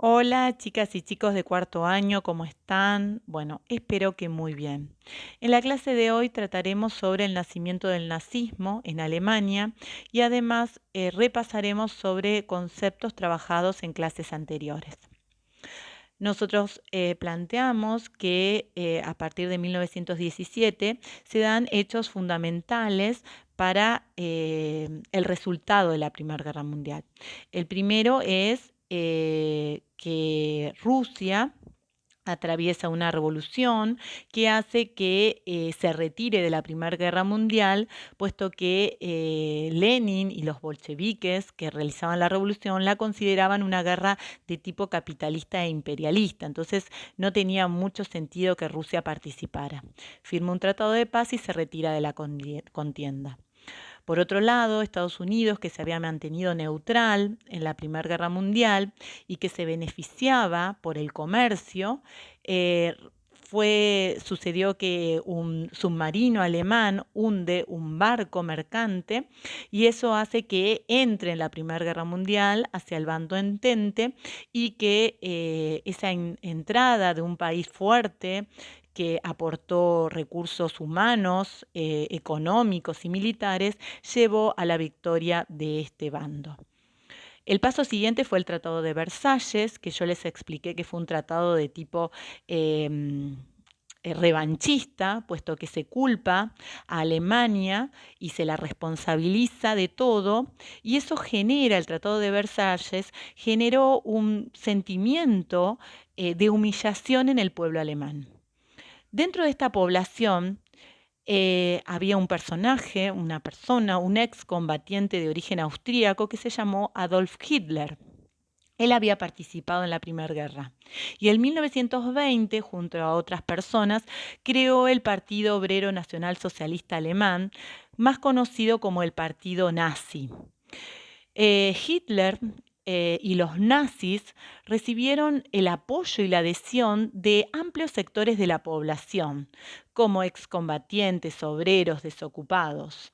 Hola, chicas y chicos de cuarto año, ¿cómo están? Bueno, espero que muy bien. En la clase de hoy trataremos sobre el nacimiento del nazismo en Alemania y además repasaremos sobre conceptos trabajados en clases anteriores. Nosotros planteamos que a partir de 1917 se dan hechos fundamentales para el resultado de la Primera Guerra Mundial. El primero es que Rusia atraviesa una revolución que hace que se retire de la Primera Guerra Mundial, puesto que Lenin y los bolcheviques que realizaban la revolución la consideraban una guerra de tipo capitalista e imperialista. Entonces no tenía mucho sentido que Rusia participara. Firma un tratado de paz y se retira de la contienda. Por otro lado, Estados Unidos, que se había mantenido neutral en la Primera Guerra Mundial y que se beneficiaba por el comercio, eh, sucedió que un submarino alemán hunde un barco mercante y eso hace que entre en la Primera Guerra Mundial hacia el bando entente y que esa entrada de un país fuerte que aportó recursos humanos, económicos y militares, llevó a la victoria de este bando. El paso siguiente fue el Tratado de Versalles, que yo les expliqué que fue un tratado de tipo revanchista, puesto que se culpa a Alemania y se la responsabiliza de todo, y eso genera, el Tratado de Versalles, generó un sentimiento de humillación en el pueblo alemán. Dentro de esta población había un personaje, una persona, un excombatiente de origen austríaco que se llamó Adolf Hitler. Él había participado en la Primera Guerra y en 1920, junto a otras personas, creó el Partido Obrero Nacional Socialista Alemán, más conocido como el Partido Nazi. Hitler y los nazis recibieron el apoyo y la adhesión de amplios sectores de la población, como excombatientes, obreros, desocupados.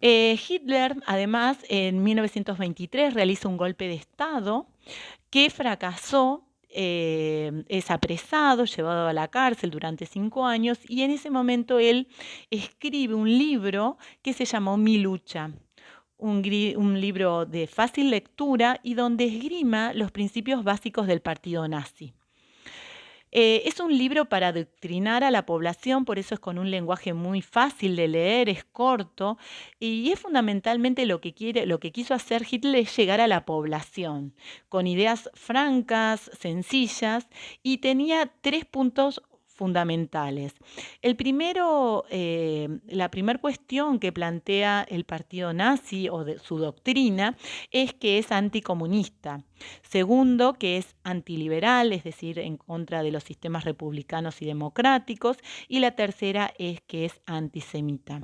Hitler, además, en 1923 realiza un golpe de Estado que fracasó, es apresado, llevado a la cárcel durante 5 años y en ese momento él escribe un libro que se llamó Mi lucha, un libro de fácil lectura y donde esgrima los principios básicos del partido nazi. Es un libro para adoctrinar a la población, por eso es con un lenguaje muy fácil de leer, es corto, y es fundamentalmente lo que quiso hacer Hitler es llegar a la población, con ideas francas, sencillas, y tenía 3 puntos fundamentales. El primero, la primera cuestión que plantea el partido nazi o de su doctrina es que es anticomunista. Segundo, que es antiliberal, es decir, en contra de los sistemas republicanos y democráticos. Y la tercera es que es antisemita.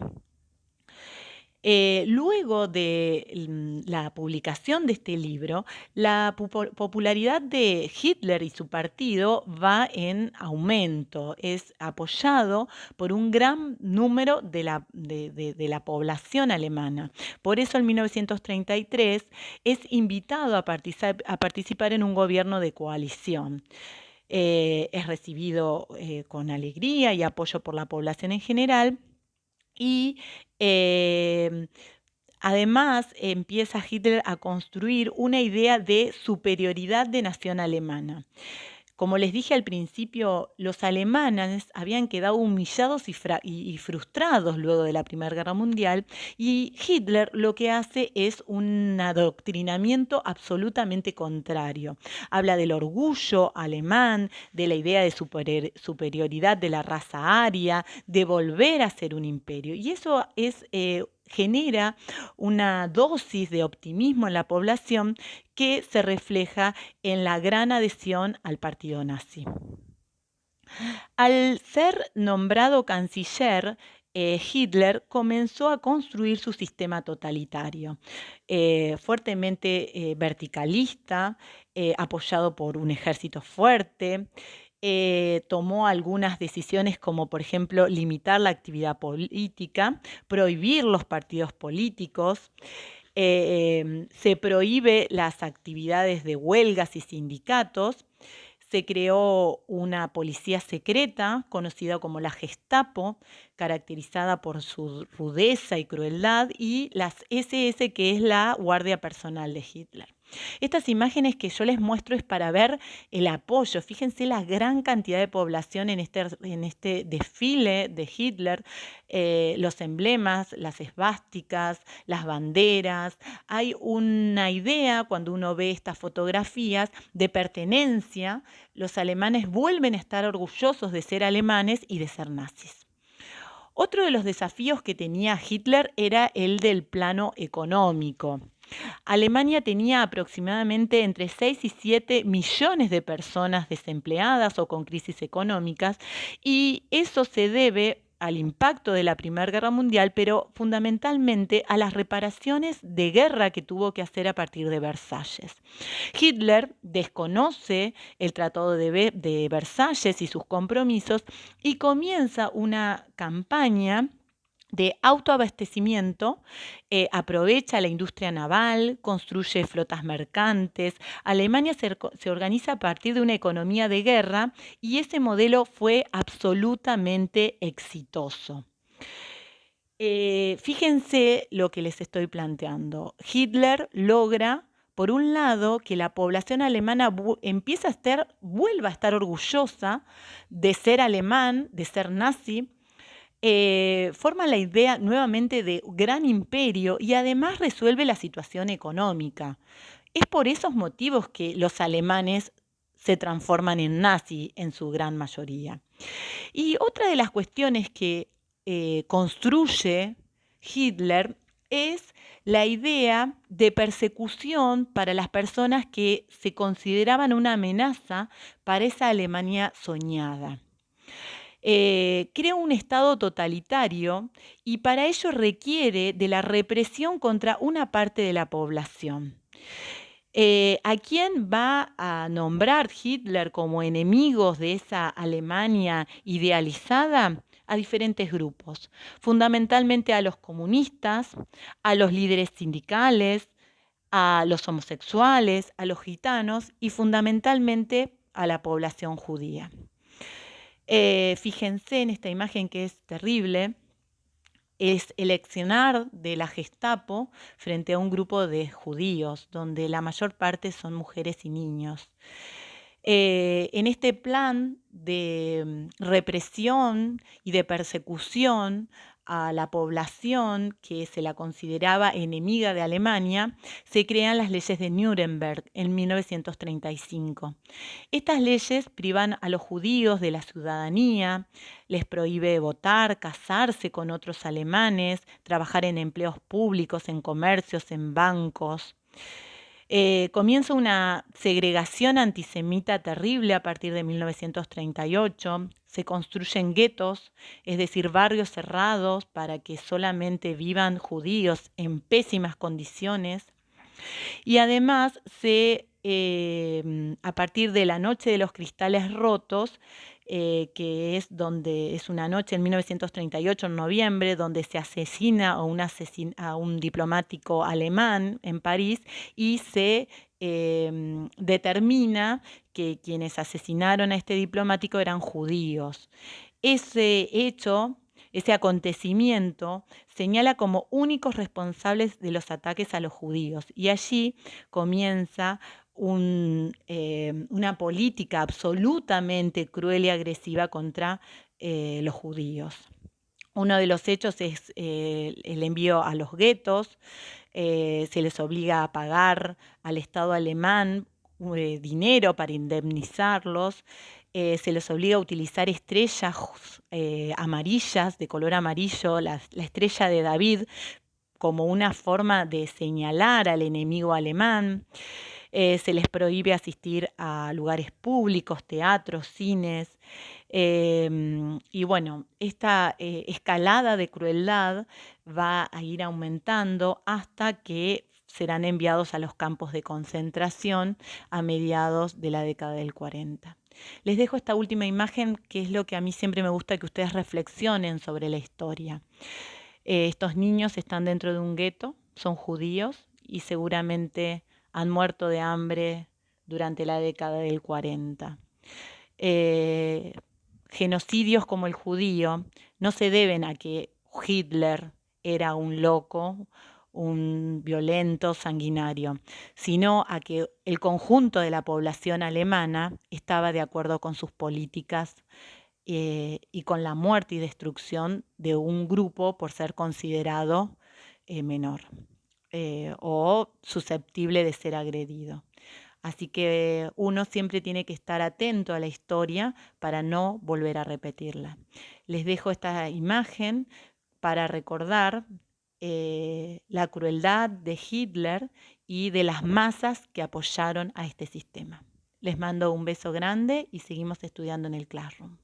Luego de la publicación de este libro, la popularidad de Hitler y su partido va en aumento. Es apoyado por un gran número de la población alemana. Por eso en 1933 es invitado a participar en un gobierno de coalición. Es recibido con alegría y apoyo por la población en general y eh, además empieza Hitler a construir una idea de superioridad de nación alemana. Como les dije al principio, los alemanes habían quedado humillados y frustrados luego de la Primera Guerra Mundial y Hitler lo que hace es un adoctrinamiento absolutamente contrario. Habla del orgullo alemán, de la idea de superioridad de la raza aria, de volver a ser un imperio. Y eso genera una dosis de optimismo en la población que se refleja en la gran adhesión al partido nazi. Al ser nombrado canciller, Hitler comenzó a construir su sistema totalitario, fuertemente verticalista, apoyado por un ejército fuerte. Tomó algunas decisiones como, por ejemplo, limitar la actividad política, prohibir los partidos políticos. Se prohíbe las actividades de huelgas y sindicatos. Se creó una policía secreta, conocida como la Gestapo, caracterizada por su rudeza y crueldad, y las SS, que es la guardia personal de Hitler. Estas imágenes que yo les muestro es para ver el apoyo. Fíjense la gran cantidad de población en este desfile de Hitler, los emblemas, las esvásticas, las banderas. Hay una idea cuando uno ve estas fotografías de pertenencia. Los alemanes vuelven a estar orgullosos de ser alemanes y de ser nazis. Otro de los desafíos que tenía Hitler era el del plano económico. Alemania tenía aproximadamente entre 6 y 7 millones de personas desempleadas o con crisis económicas, y eso se debe al impacto de la Primera Guerra Mundial, pero fundamentalmente a las reparaciones de guerra que tuvo que hacer a partir de Versalles. Hitler desconoce el Tratado de Versalles y sus compromisos y comienza una campaña de autoabastecimiento, aprovecha la industria naval, construye flotas mercantes. Alemania se organiza a partir de una economía de guerra y ese modelo fue absolutamente exitoso. Fíjense lo que les estoy planteando. Hitler logra, por un lado, que la población alemana vuelva a estar orgullosa de ser alemán, de ser nazi. Forma la idea nuevamente de gran imperio y además resuelve la situación económica. Es por esos motivos que los alemanes se transforman en nazi en su gran mayoría. Y otra de las cuestiones que construye Hitler es la idea de persecución para las personas que se consideraban una amenaza para esa Alemania soñada. Crea un Estado totalitario y para ello requiere de la represión contra una parte de la población. ¿A quién va a nombrar Hitler como enemigos de esa Alemania idealizada? A diferentes grupos, fundamentalmente a los comunistas, a los líderes sindicales, a los homosexuales, a los gitanos y fundamentalmente a la población judía. Fíjense en esta imagen que es terrible. Es el accionar de la Gestapo frente a un grupo de judíos, donde la mayor parte son mujeres y niños. En este plan de represión y de persecución a la población que se la consideraba enemiga de Alemania, se crean las leyes de Nuremberg en 1935. Estas leyes privan a los judíos de la ciudadanía, les prohíbe votar, casarse con otros alemanes, trabajar en empleos públicos, en comercios, en bancos. Comienza una segregación antisemita terrible a partir de 1938. Se construyen guetos, es decir, barrios cerrados para que solamente vivan judíos en pésimas condiciones. Y además a partir de la Noche de los Cristales Rotos, que es una noche en 1938, en noviembre, donde se asesina a un diplomático alemán en París y se determina que quienes asesinaron a este diplomático eran judíos. Ese hecho, ese acontecimiento, señala como únicos responsables de los ataques a los judíos y allí comienza una política absolutamente cruel y agresiva contra los judíos. Uno de los hechos es el envío a los guetos. Se les obliga a pagar al Estado alemán dinero para indemnizarlos. Se les obliga a utilizar estrellas amarillas, de color amarillo, la estrella de David, como una forma de señalar al enemigo alemán. Se les prohíbe asistir a lugares públicos, teatros, cines. Y bueno, esta escalada de crueldad va a ir aumentando hasta que serán enviados a los campos de concentración a mediados de la década del 40. Les dejo esta última imagen, que es lo que a mí siempre me gusta que ustedes reflexionen sobre la historia. Estos niños están dentro de un gueto, son judíos y seguramente han muerto de hambre durante la década del 40. Eh, Genocidios como el judío no se deben a que Hitler era un loco, un violento, sanguinario, sino a que el conjunto de la población alemana estaba de acuerdo con sus políticas y con la muerte y destrucción de un grupo por ser considerado menor o susceptible de ser agredido. Así que uno siempre tiene que estar atento a la historia para no volver a repetirla. Les dejo esta imagen para recordar la crueldad de Hitler y de las masas que apoyaron a este sistema. Les mando un beso grande y seguimos estudiando en el Classroom.